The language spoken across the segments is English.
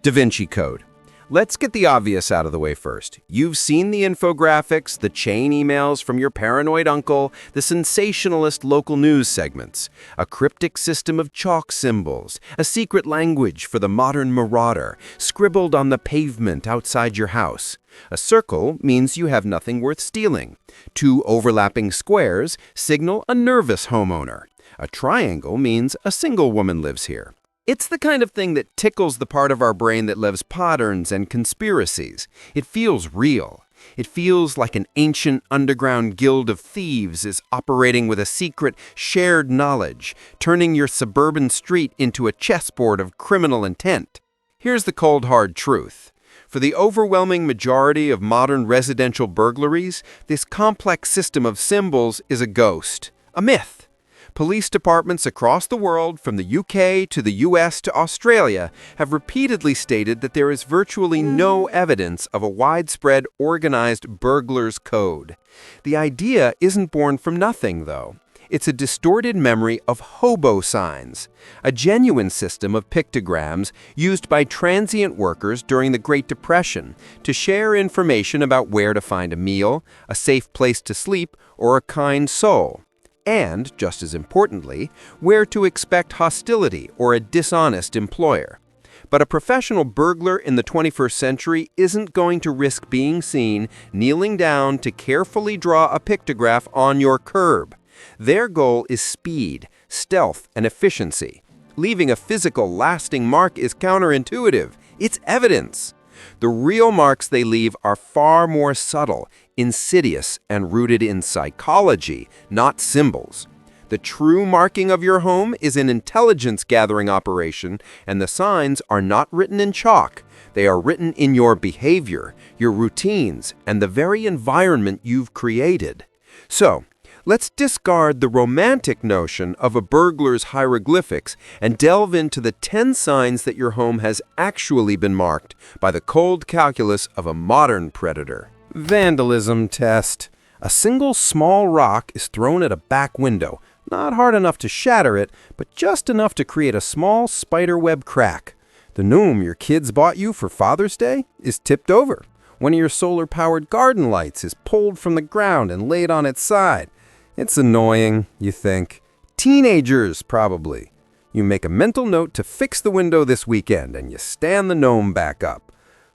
Da Vinci Code. Let's get the obvious out of the way first. You've seen the infographics, the chain emails from your paranoid uncle, the sensationalist local news segments, a cryptic system of chalk symbols, a secret language for the modern marauder, scribbled on the pavement outside your house. A circle means you have nothing worth stealing. Two overlapping squares signal a nervous homeowner. A triangle means a single woman lives here. It's the kind of thing that tickles the part of our brain that loves patterns and conspiracies. It feels real. It feels like an ancient underground guild of thieves is operating with a secret, shared knowledge, turning your suburban street into a chessboard of criminal intent. Here's the cold, hard truth. For the overwhelming majority of modern residential burglaries, this complex system of symbols is a ghost, a myth. Police departments across the world, from the UK to the US to Australia, have repeatedly stated that there is virtually no evidence of a widespread organized burglar's code. The idea isn't born from nothing, though. It's a distorted memory of hobo signs, a genuine system of pictograms used by transient workers during the Great Depression to share information about where to find a meal, a safe place to sleep, or a kind soul. And, just as importantly, where to expect hostility or a dishonest employer. But a professional burglar in the 21st century isn't going to risk being seen kneeling down to carefully draw a pictograph on your curb. Their goal is speed, stealth, and efficiency. Leaving a physical, lasting mark is counterintuitive. It's evidence. The real marks they leave are far more subtle, insidious, and rooted in psychology, not symbols. The true marking of your home is an intelligence-gathering operation, and the signs are not written in chalk. They are written in your behavior, your routines, and the very environment you've created. So, let's discard the romantic notion of a burglar's hieroglyphics and delve into the 10 signs that your home has actually been marked by the cold calculus of a modern predator. Vandalism test. A single small rock is thrown at a back window, not hard enough to shatter it, but just enough to create a small spiderweb crack. The gnome your kids bought you for Father's Day is tipped over. One of your solar-powered garden lights is pulled from the ground and laid on its side. It's annoying, you think. Teenagers, probably. You make a mental note to fix the window this weekend, and you stand the gnome back up.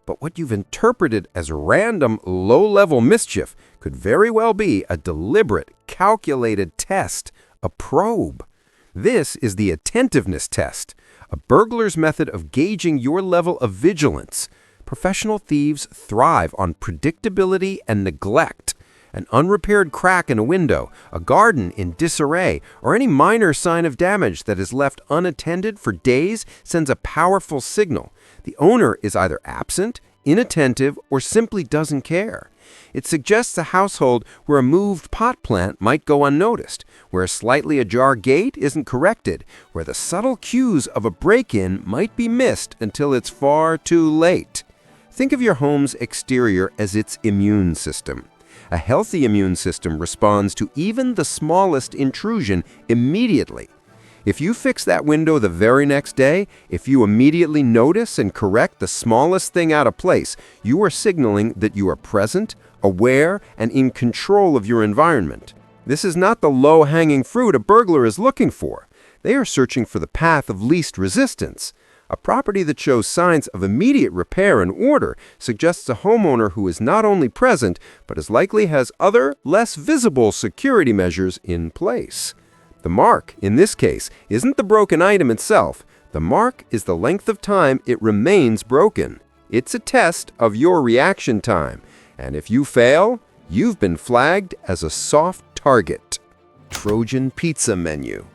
But what you've interpreted as random, low-level mischief could very well be a deliberate, calculated test, a probe. This is the attentiveness test, a burglar's method of gauging your level of vigilance. Professional thieves thrive on predictability and neglect. An unrepaired crack in a window, a garden in disarray, or any minor sign of damage that is left unattended for days sends a powerful signal. The owner is either absent, inattentive, or simply doesn't care. It suggests a household where a moved pot plant might go unnoticed, where a slightly ajar gate isn't corrected, where the subtle cues of a break-in might be missed until it's far too late. Think of your home's exterior as its immune system. A healthy immune system responds to even the smallest intrusion immediately. If you fix that window the very next day, if you immediately notice and correct the smallest thing out of place, you are signaling that you are present, aware, and in control of your environment. This is not the low-hanging fruit a burglar is looking for. They are searching for the path of least resistance. A property that shows signs of immediate repair and order suggests a homeowner who is not only present, but as likely has other, less visible security measures in place. The mark, in this case, isn't the broken item itself. The mark is the length of time it remains broken. It's a test of your reaction time. And if you fail, you've been flagged as a soft target. Trojan pizza menu.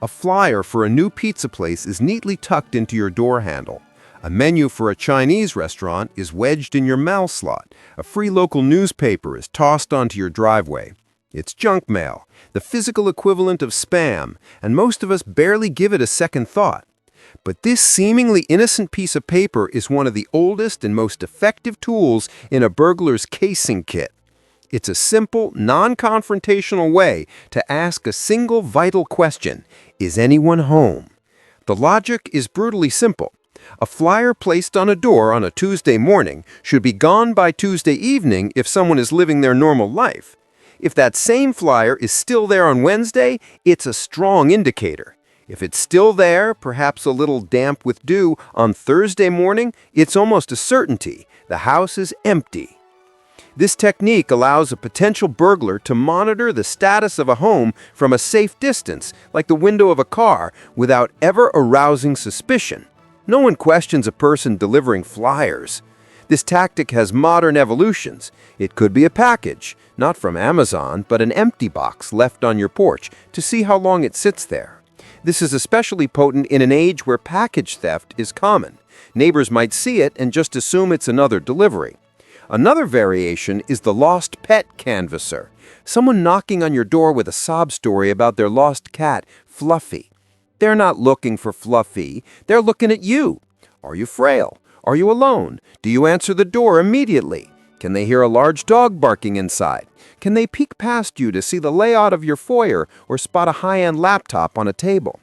A flyer for a new pizza place is neatly tucked into your door handle. A menu for a Chinese restaurant is wedged in your mail slot. A free local newspaper is tossed onto your driveway. It's junk mail, the physical equivalent of spam, and most of us barely give it a second thought. But this seemingly innocent piece of paper is one of the oldest and most effective tools in a burglar's casing kit. It's a simple, non-confrontational way to ask a single vital question: is anyone home? The logic is brutally simple. A flyer placed on a door on a Tuesday morning should be gone by Tuesday evening if someone is living their normal life. If that same flyer is still there on Wednesday, it's a strong indicator. If it's still there, perhaps a little damp with dew, on Thursday morning, it's almost a certainty. The house is empty. This technique allows a potential burglar to monitor the status of a home from a safe distance, like the window of a car, without ever arousing suspicion. No one questions a person delivering flyers. This tactic has modern evolutions. It could be a package, not from Amazon, but an empty box left on your porch to see how long it sits there. This is especially potent in an age where package theft is common. Neighbors might see it and just assume it's another delivery. Another variation is the lost pet canvasser. Someone knocking on your door with a sob story about their lost cat, Fluffy. They're not looking for Fluffy. They're looking at you. Are you frail? Are you alone? Do you answer the door immediately? Can they hear a large dog barking inside? Can they peek past you to see the layout of your foyer or spot a high-end laptop on a table?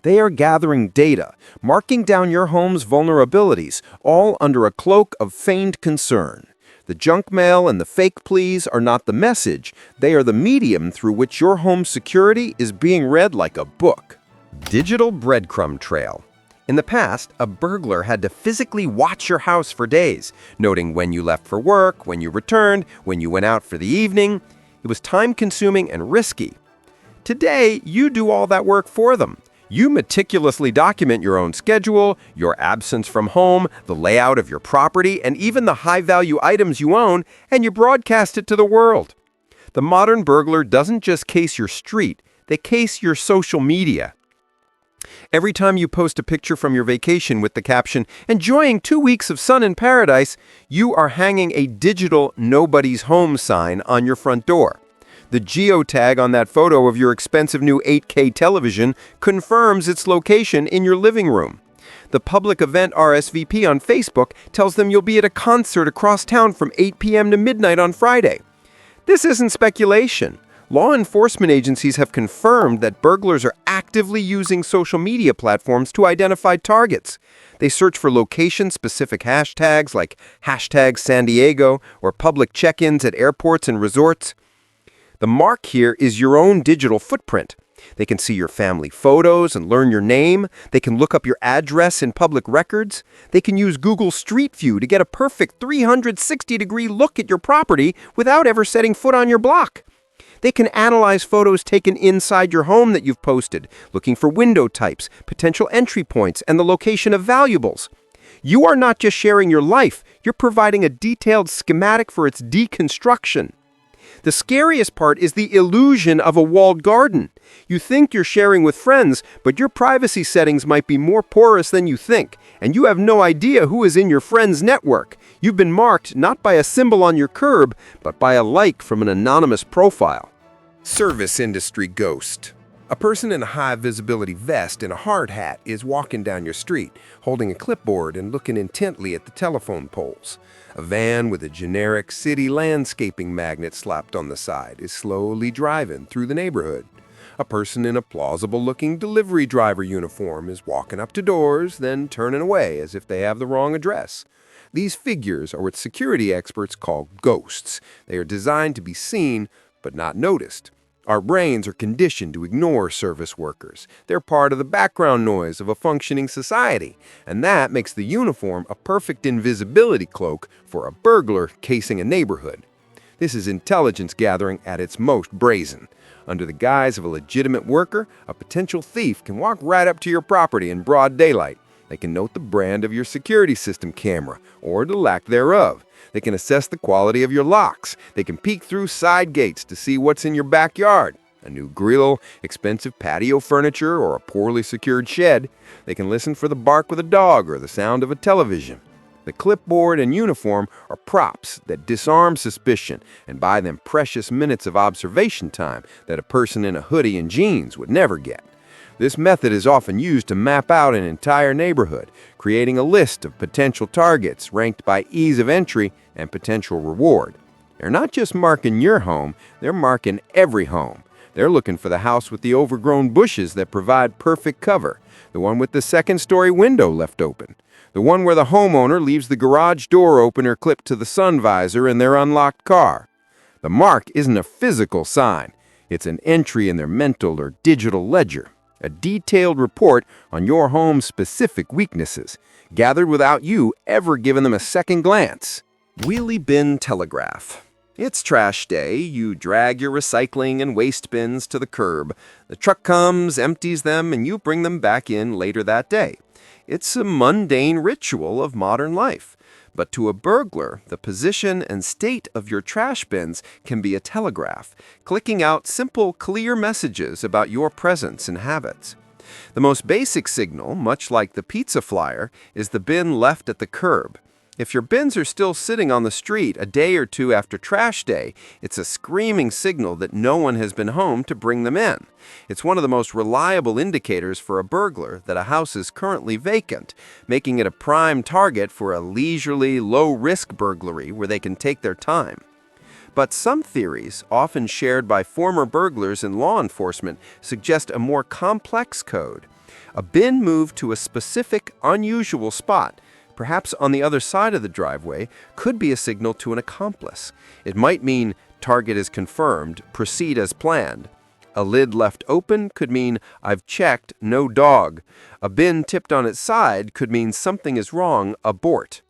They are gathering data, marking down your home's vulnerabilities, all under a cloak of feigned concern. The junk mail and the fake pleas are not the message. They are the medium through which your home's security is being read like a book. Digital breadcrumb trail. In the past, a burglar had to physically watch your house for days, noting when you left for work, when you returned, when you went out for the evening. It was time-consuming and risky. Today, you do all that work for them. You meticulously document your own schedule, your absence from home, the layout of your property, and even the high-value items you own, and you broadcast it to the world. The modern burglar doesn't just case your street, they case your social media. Every time you post a picture from your vacation with the caption, "Enjoying 2 weeks of sun in paradise," you are hanging a digital nobody's home sign on your front door. The geotag on that photo of your expensive new 8K television confirms its location in your living room. The public event RSVP on Facebook tells them you'll be at a concert across town from 8 p.m. to midnight on Friday. This isn't speculation. Law enforcement agencies have confirmed that burglars are actively using social media platforms to identify targets. They search for location-specific hashtags like hashtag San Diego or public check-ins at airports and resorts. The mark here is your own digital footprint. They can see your family photos and learn your name. They can look up your address in public records. They can use Google Street View to get a perfect 360-degree look at your property without ever setting foot on your block. They can analyze photos taken inside your home that you've posted, looking for window types, potential entry points, and the location of valuables. You are not just sharing your life, you're providing a detailed schematic for its deconstruction. The scariest part is the illusion of a walled garden. You think you're sharing with friends, but your privacy settings might be more porous than you think, and you have no idea who is in your friend's network. You've been marked not by a symbol on your curb, but by a like from an anonymous profile. Service industry ghost. A person in a high-visibility vest and a hard hat is walking down your street, holding a clipboard and looking intently at the telephone poles. A van with a generic city landscaping magnet slapped on the side is slowly driving through the neighborhood. A person in a plausible-looking delivery driver uniform is walking up to doors, then turning away as if they have the wrong address. These figures are what security experts call ghosts. They are designed to be seen, but not noticed. Our brains are conditioned to ignore service workers. They're part of the background noise of a functioning society, and that makes the uniform a perfect invisibility cloak for a burglar casing a neighborhood. This is intelligence gathering at its most brazen. Under the guise of a legitimate worker, a potential thief can walk right up to your property in broad daylight. They can note the brand of your security system camera, or the lack thereof. They can assess the quality of your locks. They can peek through side gates to see what's in your backyard. A new grill, expensive patio furniture, or a poorly secured shed. They can listen for the bark of a dog or the sound of a television. The clipboard and uniform are props that disarm suspicion and buy them precious minutes of observation time that a person in a hoodie and jeans would never get. This method is often used to map out an entire neighborhood, creating a list of potential targets ranked by ease of entry and potential reward. They're not just marking your home, they're marking every home. They're They're looking for the house with the overgrown bushes that provide perfect cover, the one with the second-story window left open, the one where the homeowner leaves the garage door opener clipped to the sun visor in their unlocked car. The mark isn't a physical sign. It's an entry in their mental or digital ledger, a detailed report on your home's specific weaknesses, gathered without you ever giving them a second glance. Wheelie Bin Telegraph. It's trash day. You drag your recycling and waste bins to the curb. The truck comes, empties them, and you bring them back in later that day. It's a mundane ritual of modern life. But to a burglar, the position and state of your trash bins can be a telegraph, clicking out simple, clear messages about your presence and habits. The most basic signal, much like the pizza flyer, is the bin left at the curb. If your bins are still sitting on the street a day or two after trash day, it's a screaming signal that no one has been home to bring them in. It's one of the most reliable indicators for a burglar that a house is currently vacant, making it a prime target for a leisurely, low-risk burglary where they can take their time. But some theories, often shared by former burglars and law enforcement, suggest a more complex code. A bin moved to a specific, unusual spot, perhaps on the other side of the driveway, could be a signal to an accomplice. It might mean target is confirmed, proceed as planned. A lid left open could mean I've checked, no dog. A bin tipped on its side could mean something is wrong, abort.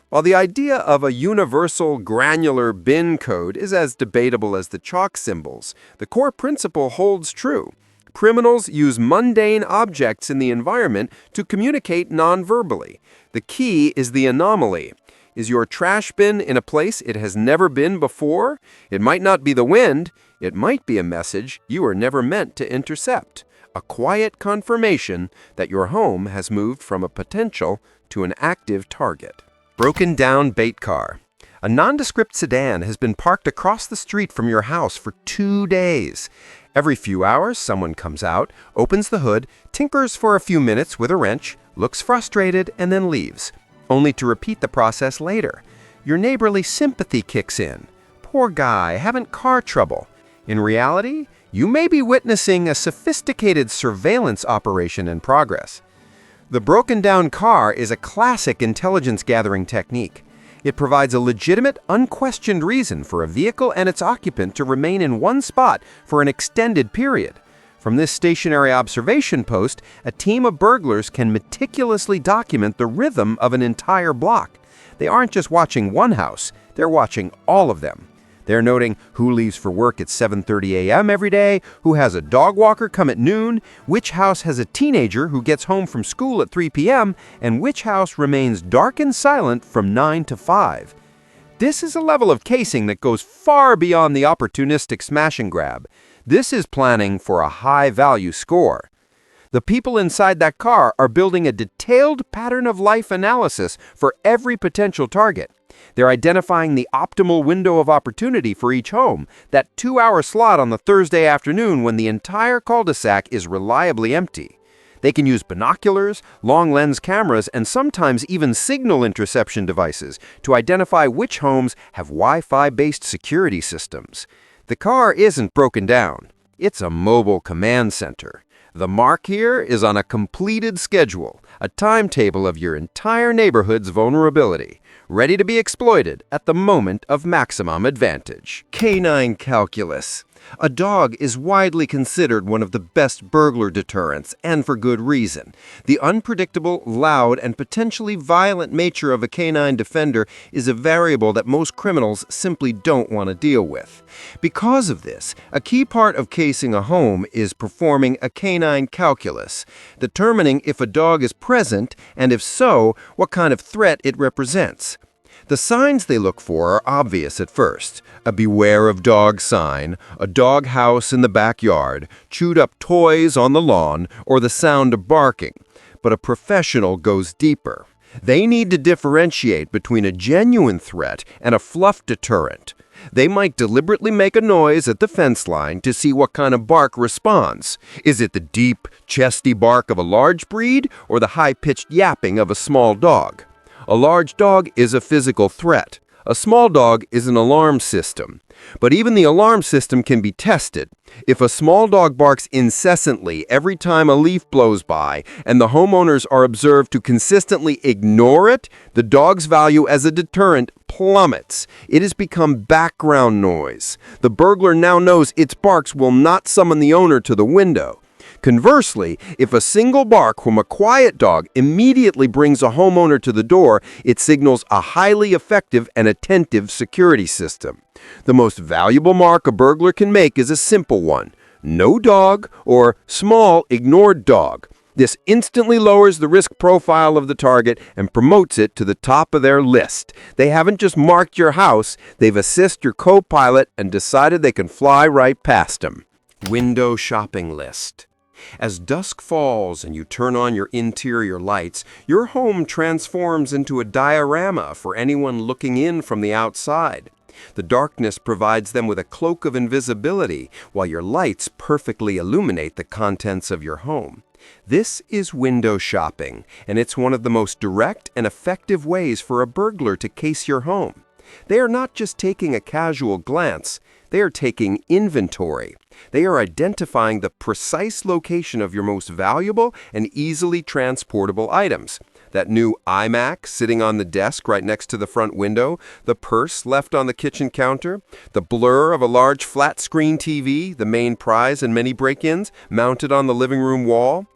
While the idea of a universal granular bin code is as debatable as the chalk symbols, the core principle holds true. Criminals use mundane objects in the environment to communicate non-verbally. The key is the anomaly. Is your trash bin in a place it has never been before? It might not be the wind. It might be a message you were never meant to intercept. A quiet confirmation that your home has moved from a potential to an active target. Broken down bait car. A nondescript sedan has been parked across the street from your house for 2 days. Every few hours, someone comes out, opens the hood, tinkers for a few minutes with a wrench, looks frustrated, and then leaves, only to repeat the process later. Your neighborly sympathy kicks in. Poor guy, having car trouble. In reality, you may be witnessing a sophisticated surveillance operation in progress. The broken-down car is a classic intelligence-gathering technique. It provides a legitimate, unquestioned reason for a vehicle and its occupant to remain in one spot for an extended period. From this stationary observation post, a team of burglars can meticulously document the rhythm of an entire block. They aren't just watching one house, they're watching all of them. They're noting who leaves for work at 7:30 a.m. every day, who has a dog walker come at noon, which house has a teenager who gets home from school at 3 p.m., and which house remains dark and silent from 9 to 5. This is a level of casing that goes far beyond the opportunistic smash and grab. This is planning for a high-value score. The people inside that car are building a detailed pattern-of-life analysis for every potential target. They're identifying the optimal window of opportunity for each home, that 2-hour slot on the Thursday afternoon when the entire cul-de-sac is reliably empty. They can use binoculars, long-lens cameras, and sometimes even signal interception devices to identify which homes have Wi-Fi-based security systems. The car isn't broken down. It's a mobile command center. The mark here is on a completed schedule, a timetable of your entire neighborhood's vulnerability, ready to be exploited at the moment of maximum advantage. Canine Calculus. A dog is widely considered one of the best burglar deterrents, and for good reason. The unpredictable, loud, and potentially violent nature of a canine defender is a variable that most criminals simply don't want to deal with. Because of this, a key part of casing a home is performing a canine calculus, determining if a dog is present, and if so, what kind of threat it represents. The signs they look for are obvious at first. A beware of dog sign, a dog house in the backyard, chewed up toys on the lawn, or the sound of barking. But a professional goes deeper. They need to differentiate between a genuine threat and a fluff deterrent. They might deliberately make a noise at the fence line to see what kind of bark responds. Is it the deep, chesty bark of a large breed or the high-pitched yapping of a small dog? A large dog is a physical threat. A small dog is an alarm system, but even the alarm system can be tested. If a small dog barks incessantly every time a leaf blows by and the homeowners are observed to consistently ignore it, the dog's value as a deterrent plummets. It has become background noise. The burglar now knows its barks will not summon the owner to the window. Conversely, if a single bark from a quiet dog immediately brings a homeowner to the door, it signals a highly effective and attentive security system. The most valuable mark a burglar can make is a simple one: no dog or small ignored dog. This instantly lowers the risk profile of the target and promotes it to the top of their list. They haven't just marked your house, they've assisted your co-pilot and decided they can fly right past him. Window shopping list. As dusk falls and you turn on your interior lights, your home transforms into a diorama for anyone looking in from the outside. The darkness provides them with a cloak of invisibility, while your lights perfectly illuminate the contents of your home. This is window shopping, and it's one of the most direct and effective ways for a burglar to case your home. They are not just taking a casual glance, they are taking inventory. They are identifying the precise location of your most valuable and easily transportable items. That new iMac sitting on the desk right next to the front window, the purse left on the kitchen counter, the blur of a large flat-screen TV, the main prize in many break-ins, mounted on the living room wall.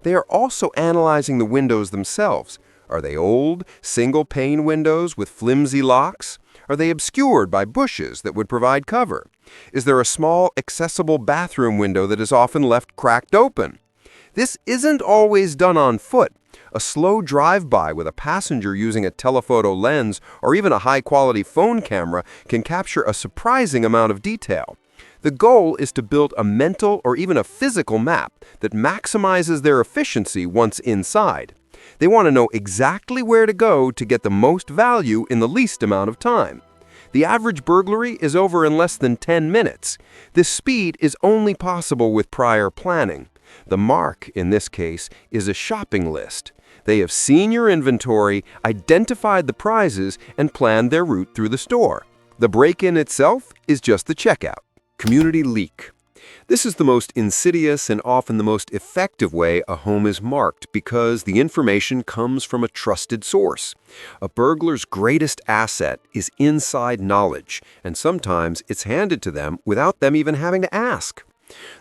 They are also analyzing the windows themselves. Are they old, single-pane windows with flimsy locks? Are they obscured by bushes that would provide cover? Is there a small, accessible bathroom window that is often left cracked open? This isn't always done on foot. A slow drive-by with a passenger using a telephoto lens or even a high-quality phone camera can capture a surprising amount of detail. The goal is to build a mental or even a physical map that maximizes their efficiency once inside. They want to know exactly where to go to get the most value in the least amount of time. The average burglary is over in less than 10 minutes. This speed is only possible with prior planning. The mark, in this case, is a shopping list. They have seen your inventory, identified the prizes, and planned their route through the store. The break-in itself is just the checkout. Community leak. This is the most insidious and often the most effective way a home is marked because the information comes from a trusted source. A burglar's greatest asset is inside knowledge, and sometimes it's handed to them without them even having to ask.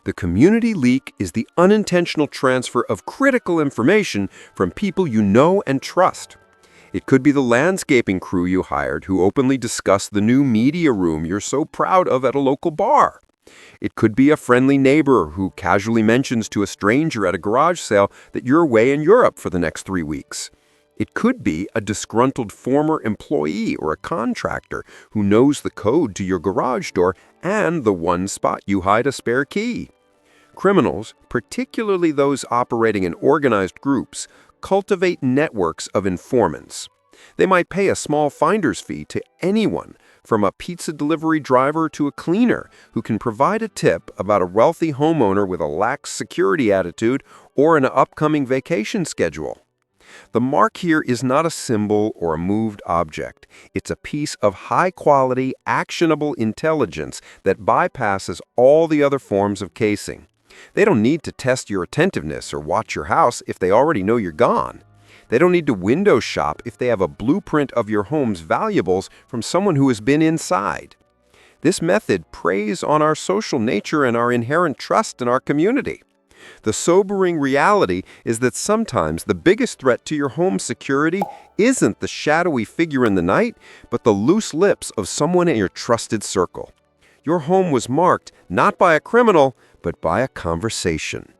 The community leak is the unintentional transfer of critical information from people you know and trust. It could be the landscaping crew you hired who openly discuss the new media room you're so proud of at a local bar. It could be a friendly neighbor who casually mentions to a stranger at a garage sale that you're away in Europe for the next 3 weeks. It could be a disgruntled former employee or a contractor who knows the code to your garage door and the one spot you hide a spare key. Criminals, particularly those operating in organized groups, cultivate networks of informants. They might pay a small finder's fee to anyone, from a pizza delivery driver to a cleaner, who can provide a tip about a wealthy homeowner with a lax security attitude or an upcoming vacation schedule. The mark here is not a symbol or a moved object. It's a piece of high-quality, actionable intelligence that bypasses all the other forms of casing. They don't need to test your attentiveness or watch your house if they already know you're gone. They don't need to window shop if they have a blueprint of your home's valuables from someone who has been inside. This method preys on our social nature and our inherent trust in our community. The sobering reality is that sometimes the biggest threat to your home's security isn't the shadowy figure in the night, but the loose lips of someone in your trusted circle. Your home was marked not by a criminal, but by a conversation.